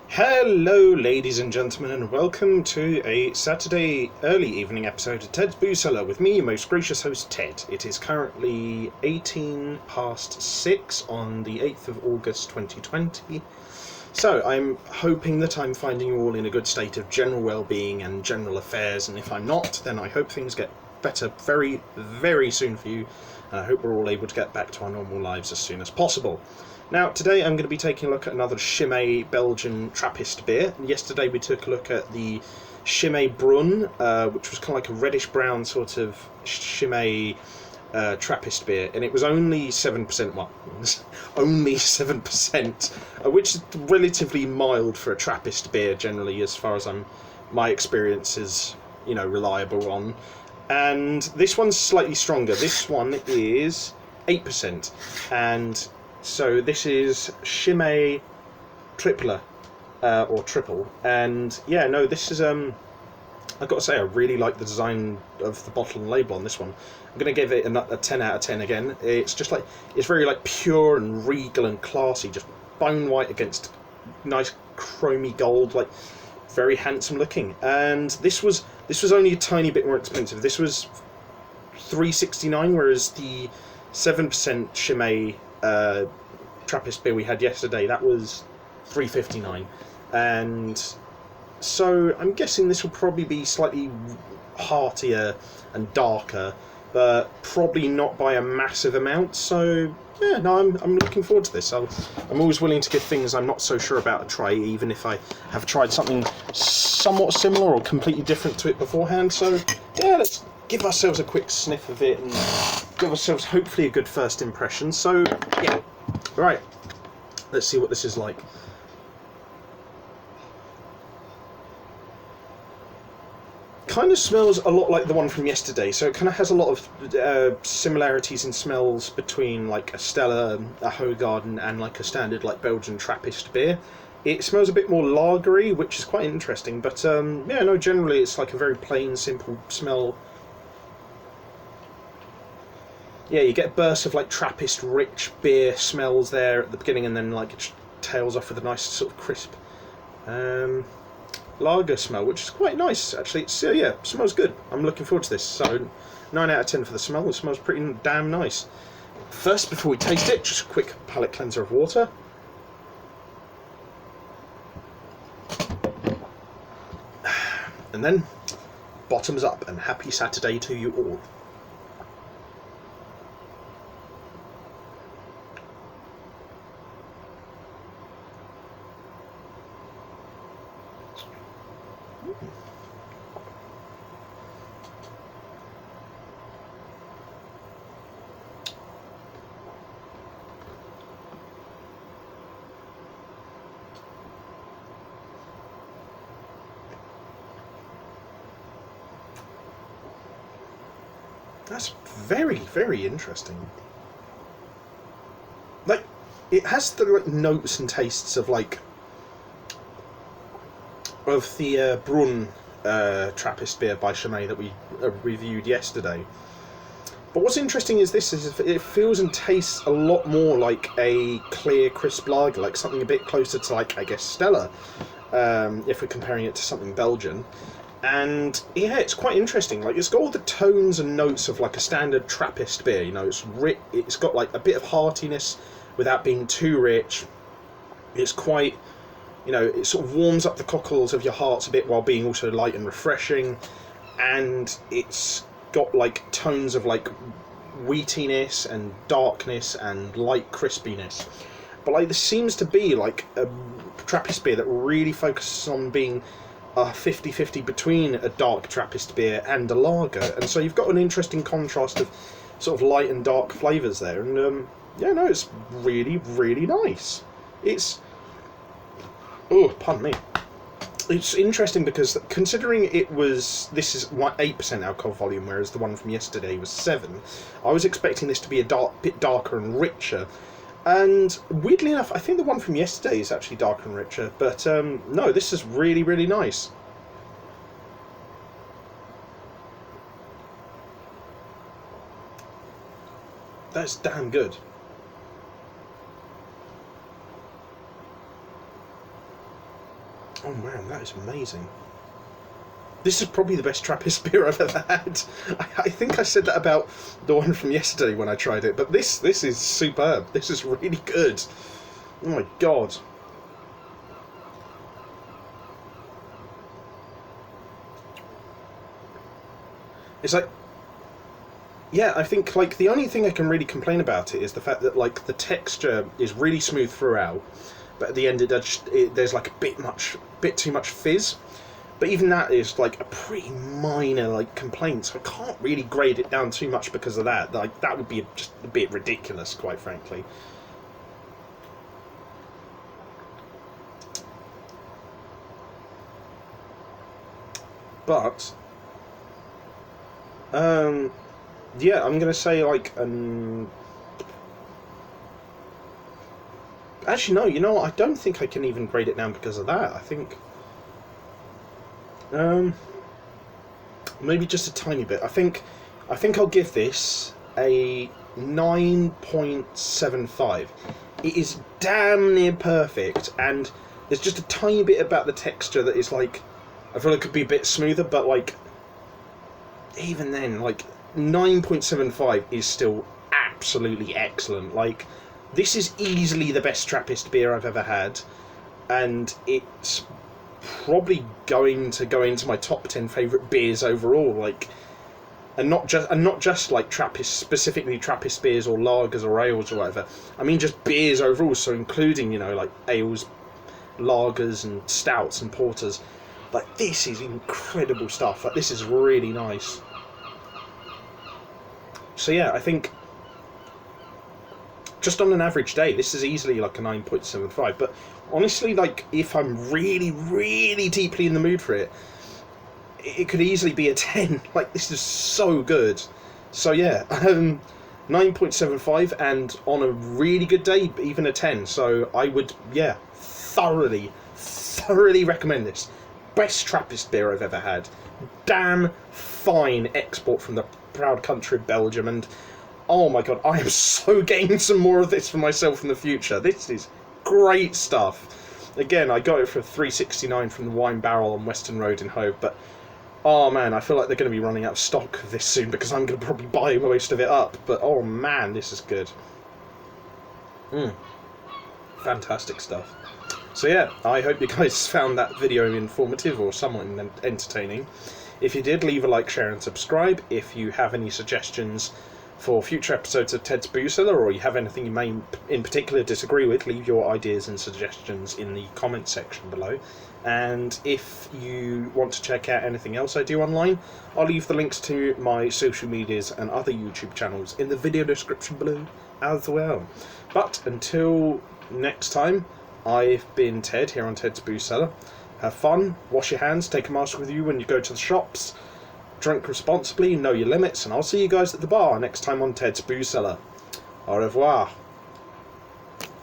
Hello ladies and gentlemen, and welcome to a Saturday early evening episode of Ted's Booze Cellar with me, your most gracious host Ted. It is currently 18 past 6 on the 8th of August 2020. So I'm hoping that I'm finding you all in a good state of general well-being and general affairs, and if I'm not, then I hope things get better very, very soon for you, and I hope we're all able to get back to our normal lives as soon as possible. Now, today I'm going to be taking a look at another Chimay Belgian Trappist beer. Yesterday we took a look at the Chimay Brun, which was kind of like a reddish-brown sort of Chimay Trappist beer, and it was only 7%, well, only 7%, which is relatively mild for a Trappist beer generally, as far as my experience is, reliable on. And this one's slightly stronger. This one is 8%, and so this is Chimay Tripel, or Triple, and yeah, no, this is I've got to say, I really like the design of the bottle and label on this one. I'm going to give it a 10 out of 10 again. It's just like, it's very like pure and regal and classy, just bone white against nice chromy gold, like very handsome looking. And this was only a tiny bit more expensive. This was $3.69, whereas the 7% Chimay Trappist beer we had yesterday, that was $3.59. And so I'm guessing this will probably be slightly heartier and darker, but probably not by a massive amount. So yeah, no, I'm looking forward to this. I'm always willing to give things I'm not so sure about a try, even if I have tried something somewhat similar or completely different to it beforehand. So yeah, let's give ourselves a quick sniff of it and give ourselves hopefully a good first impression. So yeah, right, let's see what this is like. Kind of smells a lot like the one from yesterday, so it kind of has a lot of similarities in smells between like a Cellar, a Hoegaarden, and like a standard like Belgian Trappist beer. It smells a bit more lagery, which is quite interesting, but yeah, no, generally it's like a very plain, simple smell. Yeah, you get bursts of like Trappist rich beer smells there at the beginning, and then like it tails off with a nice sort of crisp lager smell, which is quite nice actually. It's yeah, smells good. I'm looking forward to this. So 9 out of 10 for the smell. It smells pretty damn nice. First, before we taste it, just a quick palate cleanser of water. And then bottoms up, and happy Saturday to you all. That's very, very interesting. Like, it has the like notes and tastes of like of the Brun Trappist beer by Chimay that we reviewed yesterday. But what's interesting is this is it feels and tastes a lot more like a clear, crisp lager, like something a bit closer to like, I guess, Cellar, if we're comparing it to something Belgian. And yeah, it's quite interesting. Like, it's got all the tones and notes of like a standard Trappist beer. It's got like a bit of heartiness without being too rich. It's quite, it sort of warms up the cockles of your hearts a bit while being also light and refreshing. And it's got like tones of like wheatiness and darkness and light crispiness. But like, this seems to be like a Trappist beer that really focuses on being a 50-50 between a dark Trappist beer and a lager, and so you've got an interesting contrast of sort of light and dark flavours there, and yeah, no, it's really, really nice. It's, pardon me. It's interesting because considering this is 8% alcohol volume, whereas the one from yesterday was 7, I was expecting this to be a bit darker and richer. And weirdly enough, I think the one from yesterday is actually darker and richer, but no, this is really, really nice. That's damn good. Oh man, that is amazing. This is probably the best Trappist beer I've ever had. I think I said that about the one from yesterday when I tried it, but this is superb. This is really good. Oh my god. It's like, yeah, I think like the only thing I can really complain about it is the fact that like the texture is really smooth throughout, but at the end there's like a bit too much fizz. But even that is like a pretty minor like complaint, so I can't really grade it down too much because of that. Like that would be just a bit ridiculous, quite frankly. But yeah, I'm gonna say like actually no, you know what? I don't think I can even grade it down because of that. I think maybe just a tiny bit. I think I'll give this a 9.75. It is damn near perfect, and there's just a tiny bit about the texture that is like, I feel like it could be a bit smoother, but like even then, like 9.75 is still absolutely excellent. Like this is easily the best Trappist beer I've ever had, and it's probably going to go into my top 10 favourite beers overall. Like, and not just like Trappist, specifically Trappist beers or lagers or ales or whatever. I mean just beers overall, so including, you know, like ales, lagers and stouts and porters. Like this is incredible stuff. Like this is really nice. So yeah, I think just on an average day, this is easily like a 9.75. But honestly, like if I'm really, really deeply in the mood for it, it could easily be a 10. Like this is so good. So yeah, 9.75, and on a really good day, even a 10. So I would, yeah, thoroughly recommend this. Best Trappist beer I've ever had. Damn fine export from the proud country of Belgium, and oh my god, I am so getting some more of this for myself in the future. This is great stuff. Again, I got it for $3.69 from the Wine Barrel on Western Road in Hove, but oh man, I feel like they're going to be running out of stock of this soon because I'm going to probably buy most of it up. But oh man, this is good. Fantastic stuff. So yeah, I hope you guys found that video informative or somewhat entertaining. If you did, leave a like, share and subscribe. If you have any suggestions for future episodes of Ted's Booze Cellar, or you have anything you may in particular disagree with, leave your ideas and suggestions in the comment section below. And if you want to check out anything else I do online, I'll leave the links to my social medias and other YouTube channels in the video description below as well. But until next time, I've been Ted here on Ted's Booze Cellar. Have fun, wash your hands, take a mask with you when you go to the shops, drink responsibly, know your limits, and I'll see you guys at the bar next time on Ted's Booze Cellar. Au revoir.